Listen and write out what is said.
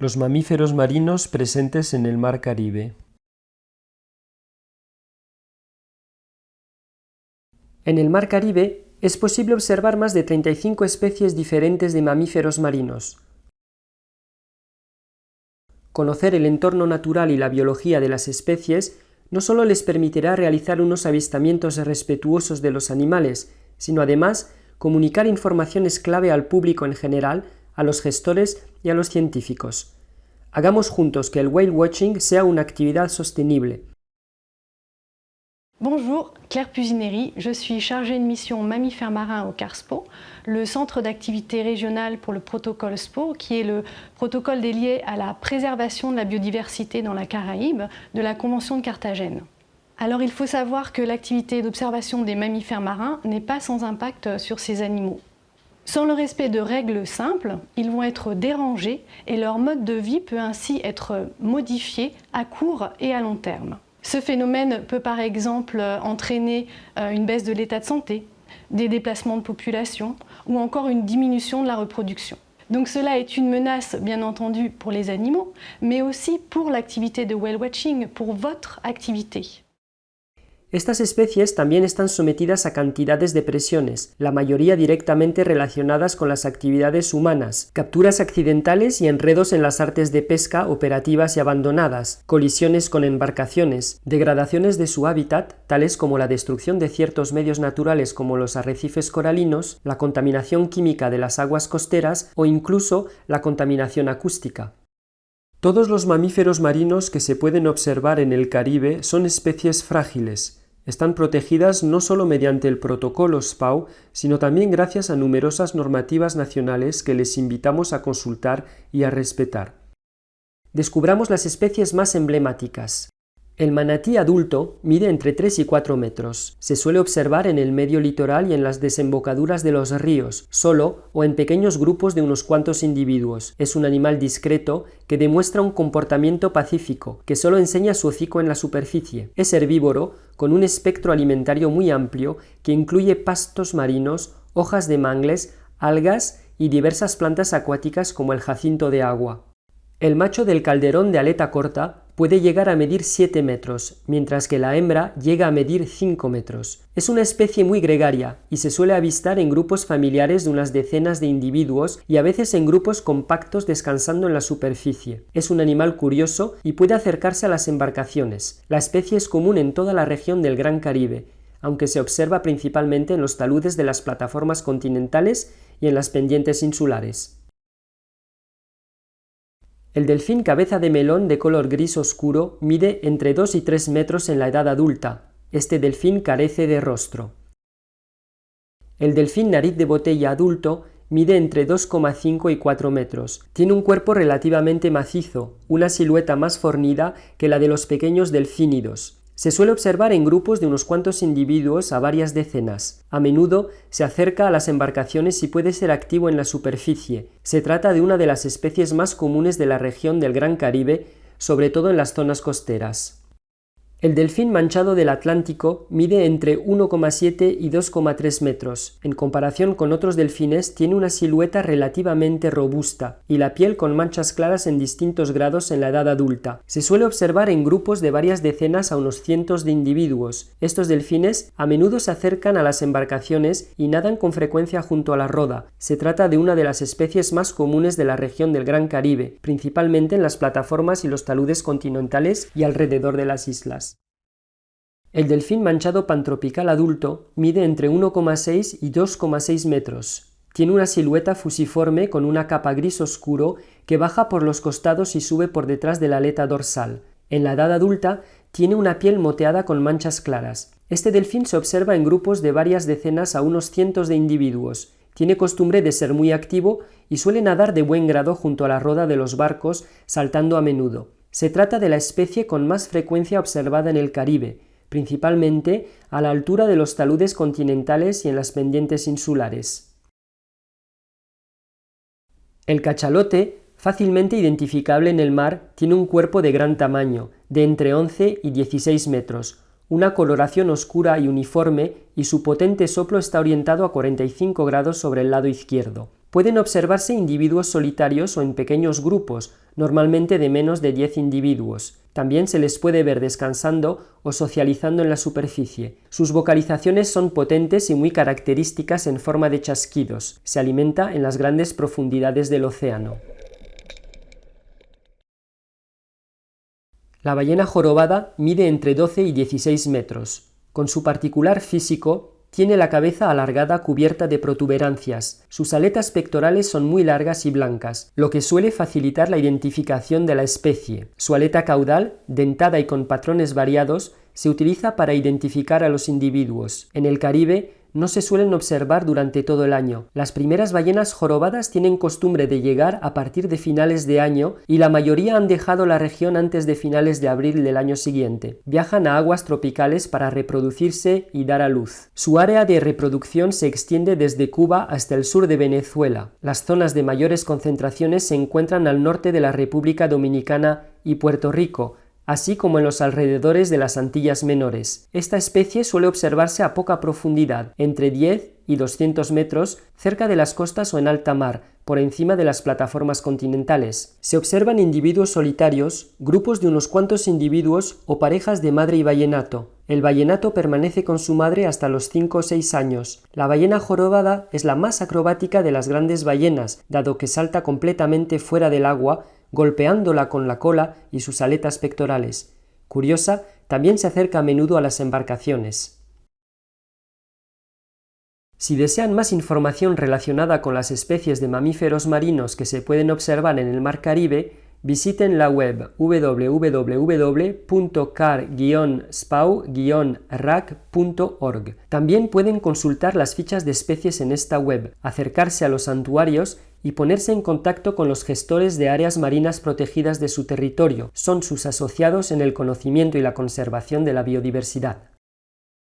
Los mamíferos marinos presentes en el Mar Caribe. En el Mar Caribe es posible observar más de 35 especies diferentes de mamíferos marinos. Conocer el entorno natural y la biología de las especies no solo les permitirá realizar unos avistamientos respetuosos de los animales, sino además comunicar informaciones clave al público en general, a los gestores y a los científicos. Hagamos juntos que el whale watching sea una actividad sostenible. Bonjour, Claire Pusineri, je suis chargée de mission mammifères marins au CARSPO, le centre d'activité régional pour le protocole SPO, qui est le protocole dédié à la préservation de la biodiversité dans la Caraïbe de la Convention de Carthagène. Alors il faut savoir que l'activité d'observation des mammifères marins n'est pas sans impact sur ces animaux. Sans le respect de règles simples, ils vont être dérangés et leur mode de vie peut ainsi être modifié à court et à long terme. Ce phénomène peut par exemple entraîner une baisse de l'état de santé, des déplacements de population ou encore une diminution de la reproduction. Donc cela est une menace bien entendu pour les animaux, mais aussi pour l'activité de whale watching, pour votre activité. Estas especies también están sometidas a cantidades de presiones, la mayoría directamente relacionadas con las actividades humanas, capturas accidentales y enredos en las artes de pesca operativas y abandonadas, colisiones con embarcaciones, degradaciones de su hábitat, tales como la destrucción de ciertos medios naturales como los arrecifes coralinos, la contaminación química de las aguas costeras o incluso la contaminación acústica. Todos los mamíferos marinos que se pueden observar en el Caribe son especies frágiles. Están protegidas no solo mediante el protocolo SPAW, sino también gracias a numerosas normativas nacionales que les invitamos a consultar y a respetar. Descubramos las especies más emblemáticas. El manatí adulto mide entre 3 y 4 metros. Se suele observar en el medio litoral y en las desembocaduras de los ríos, solo o en pequeños grupos de unos cuantos individuos. Es un animal discreto que demuestra un comportamiento pacífico, que solo enseña su hocico en la superficie. Es herbívoro, con un espectro alimentario muy amplio que incluye pastos marinos, hojas de mangles, algas y diversas plantas acuáticas como el jacinto de agua. El macho del calderón de aleta corta puede llegar a medir 7 metros, mientras que la hembra llega a medir 5 metros. Es una especie muy gregaria y se suele avistar en grupos familiares de unas decenas de individuos y a veces en grupos compactos descansando en la superficie. Es un animal curioso y puede acercarse a las embarcaciones. La especie es común en toda la región del Gran Caribe, aunque se observa principalmente en los taludes de las plataformas continentales y en las pendientes insulares. El delfín cabeza de melón de color gris oscuro mide entre 2 y 3 metros en la edad adulta. Este delfín carece de rostro. El delfín nariz de botella adulto mide entre 2,5 y 4 metros. Tiene un cuerpo relativamente macizo, una silueta más fornida que la de los pequeños delfínidos. Se suele observar en grupos de unos cuantos individuos a varias decenas. A menudo se acerca a las embarcaciones y puede ser activo en la superficie. Se trata de una de las especies más comunes de la región del Gran Caribe, sobre todo en las zonas costeras. El delfín manchado del Atlántico mide entre 1,7 y 2,3 metros. En comparación con otros delfines, tiene una silueta relativamente robusta y la piel con manchas claras en distintos grados en la edad adulta. Se suele observar en grupos de varias decenas a unos cientos de individuos. Estos delfines a menudo se acercan a las embarcaciones y nadan con frecuencia junto a la roda. Se trata de una de las especies más comunes de la región del Gran Caribe, principalmente en las plataformas y los taludes continentales y alrededor de las islas. El delfín manchado pantropical adulto mide entre 1,6 y 2,6 metros. Tiene una silueta fusiforme con una capa gris oscuro que baja por los costados y sube por detrás de la aleta dorsal. En la edad adulta tiene una piel moteada con manchas claras. Este delfín se observa en grupos de varias decenas a unos cientos de individuos. Tiene costumbre de ser muy activo y suele nadar de buen grado junto a la roda de los barcos, saltando a menudo. Se trata de la especie con más frecuencia observada en el Caribe, principalmente a la altura de los taludes continentales y en las pendientes insulares. El cachalote, fácilmente identificable en el mar, tiene un cuerpo de gran tamaño, de entre 11 y 16 metros, una coloración oscura y uniforme y su potente soplo está orientado a 45 grados sobre el lado izquierdo. Pueden observarse individuos solitarios o en pequeños grupos, normalmente de menos de 10 individuos. También se les puede ver descansando o socializando en la superficie. Sus vocalizaciones son potentes y muy características en forma de chasquidos. Se alimenta en las grandes profundidades del océano. La ballena jorobada mide entre 12 y 16 metros. Con su particular físico, tiene la cabeza alargada cubierta de protuberancias. Sus aletas pectorales son muy largas y blancas, lo que suele facilitar la identificación de la especie. Su aleta caudal, dentada y con patrones variados, se utiliza para identificar a los individuos. En el Caribe, no se suelen observar durante todo el año. Las primeras ballenas jorobadas tienen costumbre de llegar a partir de finales de año y la mayoría han dejado la región antes de finales de abril del año siguiente. Viajan a aguas tropicales para reproducirse y dar a luz. Su área de reproducción se extiende desde Cuba hasta el sur de Venezuela. Las zonas de mayores concentraciones se encuentran al norte de la República Dominicana y Puerto Rico, así como en los alrededores de las Antillas Menores. Esta especie suele observarse a poca profundidad, entre 10 y 200 metros, cerca de las costas o en alta mar, por encima de las plataformas continentales. Se observan individuos solitarios, grupos de unos cuantos individuos o parejas de madre y ballenato. El ballenato permanece con su madre hasta los 5 o 6 años. La ballena jorobada es la más acrobática de las grandes ballenas, dado que salta completamente fuera del agua, golpeándola con la cola y sus aletas pectorales. Curiosa, también se acerca a menudo a las embarcaciones. Si desean más información relacionada con las especies de mamíferos marinos que se pueden observar en el Mar Caribe, visiten la web www.car-spau-rac.org. También pueden consultar las fichas de especies en esta web, acercarse a los santuarios y ponerse en contacto con los gestores de áreas marinas protegidas de su territorio. Son sus asociados en el conocimiento y la conservación de la biodiversidad.